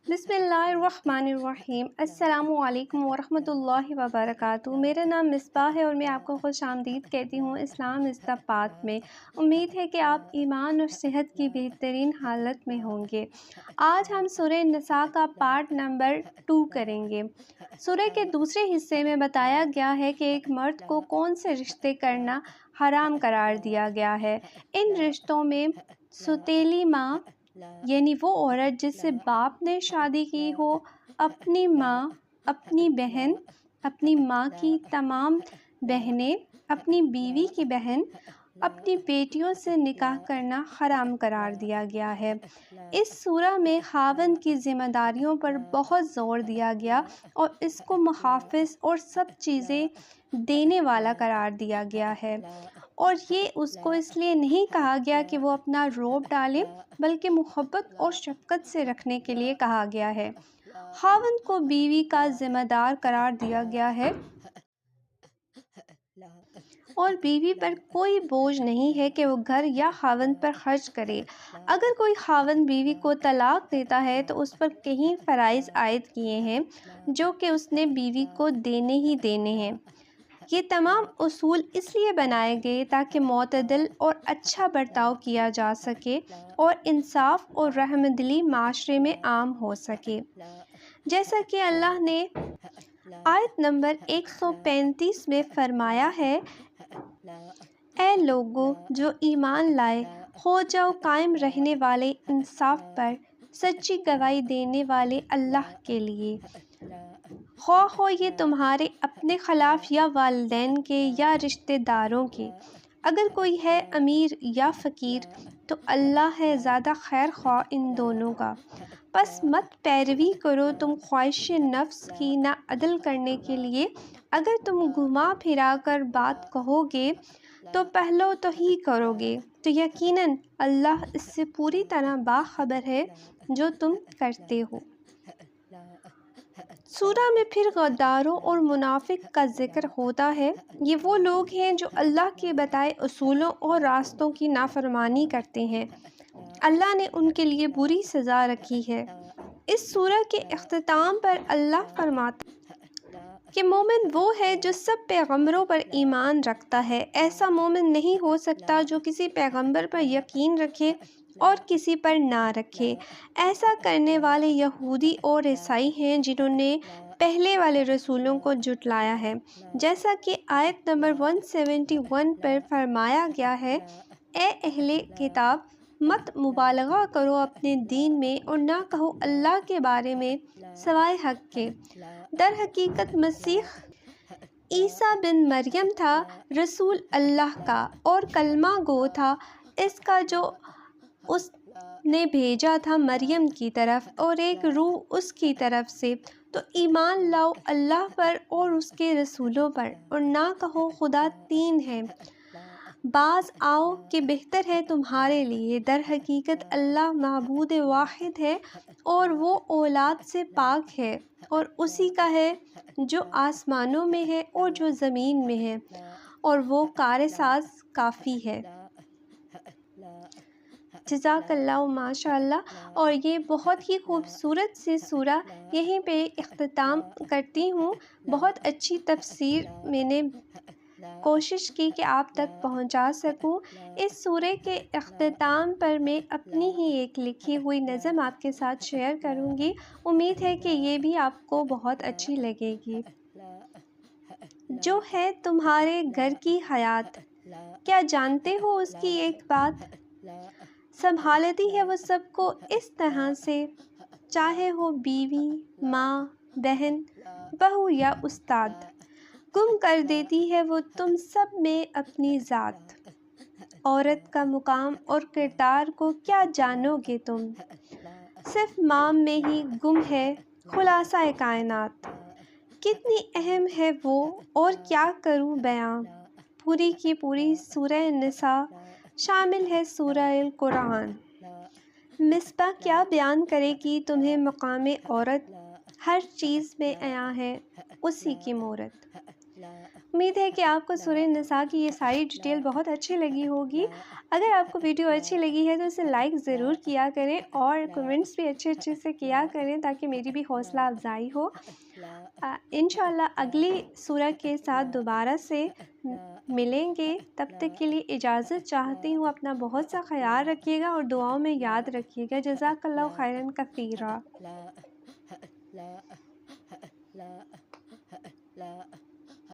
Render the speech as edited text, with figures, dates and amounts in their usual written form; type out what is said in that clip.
بسم اللہ الرحمن الرحیم۔ السلام علیکم ورحمۃ اللہ وبرکاتہ۔ میرا نام مصباح ہے اور میں آپ کو خوش آمدید کہتی ہوں اسلام از دی پاتھ میں۔ امید ہے کہ آپ ایمان اور صحت کی بہترین حالت میں ہوں گے۔ آج ہم سورہ نساء کا پارٹ نمبر 2 کریں گے۔ سورہ کے دوسرے حصے میں بتایا گیا ہے کہ ایک مرد کو کون سے رشتے کرنا حرام قرار دیا گیا ہے۔ ان رشتوں میں سوتیلی ماں یعنی وہ عورت جس سے باپ نے شادی کی ہو، اپنی ماں، اپنی بہن، اپنی ماں کی تمام بہنیں، اپنی بیوی کی بہن، اپنی بیٹیوں سے نکاح کرنا حرام قرار دیا گیا ہے۔ اس سورہ میں خاوند کی ذمہ داریوں پر بہت زور دیا گیا اور اس کو محافظ اور سب چیزیں دینے والا قرار دیا گیا ہے، اور یہ اس کو اس لیے نہیں کہا گیا کہ وہ اپنا روب ڈالے بلکہ محبت اور شفقت سے رکھنے کے لیے کہا گیا ہے۔ خاوند کو بیوی کا ذمہ دار قرار دیا گیا ہے اور بیوی پر کوئی بوجھ نہیں ہے کہ وہ گھر یا خاوند پر خرچ کرے۔ اگر کوئی خاوند بیوی کو طلاق دیتا ہے تو اس پر کئی فرائض عائد کیے ہیں جو کہ اس نے بیوی کو دینے ہی دینے ہیں۔ یہ تمام اصول اس لیے بنائے گئے تاکہ معتدل اور اچھا برتاؤ کیا جا سکے اور انصاف اور رحم دلی معاشرے میں عام ہو سکے۔ جیسا کہ اللہ نے آیت نمبر 135 میں فرمایا ہے، اے لوگو جو ایمان لائے، ہو جاؤ قائم رہنے والے انصاف پر، سچی گواہی دینے والے اللہ کے لیے، خواہ ہو یہ تمہارے اپنے خلاف یا والدین کے یا رشتہ داروں کے۔ اگر کوئی ہے امیر یا فقیر تو اللہ ہے زیادہ خیر خواہ ان دونوں کا۔ پس مت پیروی کرو تم خواہش نفس کی نہ عدل کرنے کے لیے۔ اگر تم گھما پھرا کر بات کہو گے تو پہلو تو ہی کرو گے تو یقیناً اللہ اس سے پوری طرح باخبر ہے جو تم کرتے ہو۔ سورہ میں پھر غداروں اور منافق کا ذکر ہوتا ہے۔ یہ وہ لوگ ہیں جو اللہ کے بتائے اصولوں اور راستوں کی نافرمانی کرتے ہیں۔ اللہ نے ان کے لیے بری سزا رکھی ہے۔ اس سورہ کے اختتام پر اللہ فرماتا ہے کہ مومن وہ ہے جو سب پیغمبروں پر ایمان رکھتا ہے۔ ایسا مومن نہیں ہو سکتا جو کسی پیغمبر پر یقین رکھے اور کسی پر نہ رکھے۔ ایسا کرنے والے یہودی اور عیسائی ہیں جنہوں نے پہلے والے رسولوں کو جھٹلایا ہے، جیسا کہ آیت نمبر 171 پر فرمایا گیا ہے، اے اہل کتاب مت مبالغہ کرو اپنے دین میں اور نہ کہو اللہ کے بارے میں سوائے حق کے۔ در حقیقت مسیح عیسیٰ بن مریم تھا، رسول اللہ کا اور کلمہ گو تھا، اس کا جو اس نے بھیجا تھا مریم کی طرف، اور ایک روح اس کی طرف سے۔ تو ایمان لاؤ اللہ پر اور اس کے رسولوں پر، اور نہ کہو خدا تین ہے، باز آؤ کہ بہتر ہے تمہارے لیے۔ در حقیقت اللہ معبود واحد ہے اور وہ اولاد سے پاک ہے، اور اسی کا ہے جو آسمانوں میں ہے اور جو زمین میں ہے، اور وہ کار ساز کافی ہے۔ جزاک اللہ ماشاء اللہ۔ اور یہ بہت ہی خوبصورت سی سورہ یہیں پہ اختتام کرتی ہوں۔ بہت اچھی تفسیر میں نے کوشش کی کہ آپ تک پہنچا سکوں۔ اس سورہ کے اختتام پر میں اپنی ہی ایک لکھی ہوئی نظم آپ کے ساتھ شیئر کروں گی، امید ہے کہ یہ بھی آپ کو بہت اچھی لگے گی۔ جو ہے تمہارے گھر کی حیات، کیا جانتے ہو اس کی ایک بات؟ سنبھالتی ہے وہ سب کو اس طرح سے، چاہے ہو بیوی، ماں، بہن، بہو یا استاد، گم کر دیتی ہے وہ تم سب میں اپنی ذات۔ عورت کا مقام اور کردار کو کیا جانو گے تم؟ صرف نام میں ہی گم ہے خلاصہ کائنات۔ کتنی اہم ہے وہ اور کیا کروں بیان، پوری کی پوری سورہ نساء شامل ہے سورہ القرآن۔ مصباح کیا بیان کرے گی تمہیں مقام عورت، ہر چیز میں عیاں ہے اسی کی مورت۔ امید ہے کہ آپ کو سورہ نساء کی یہ ساری ڈیٹیل بہت اچھی لگی ہوگی۔ اگر آپ کو ویڈیو اچھی لگی ہے تو اسے لائک ضرور کیا کریں اور کمنٹس بھی اچھے اچھے سے کیا کریں تاکہ میری بھی حوصلہ افزائی ہو۔ انشاءاللہ اگلی سورہ کے ساتھ دوبارہ سے ملیں گے، تب تک کے لیے اجازت چاہتی ہوں۔ اپنا بہت سا خیال رکھیے گا اور دعاؤں میں یاد رکھیے گا۔ جزاک اللہ خیراً کثیرا۔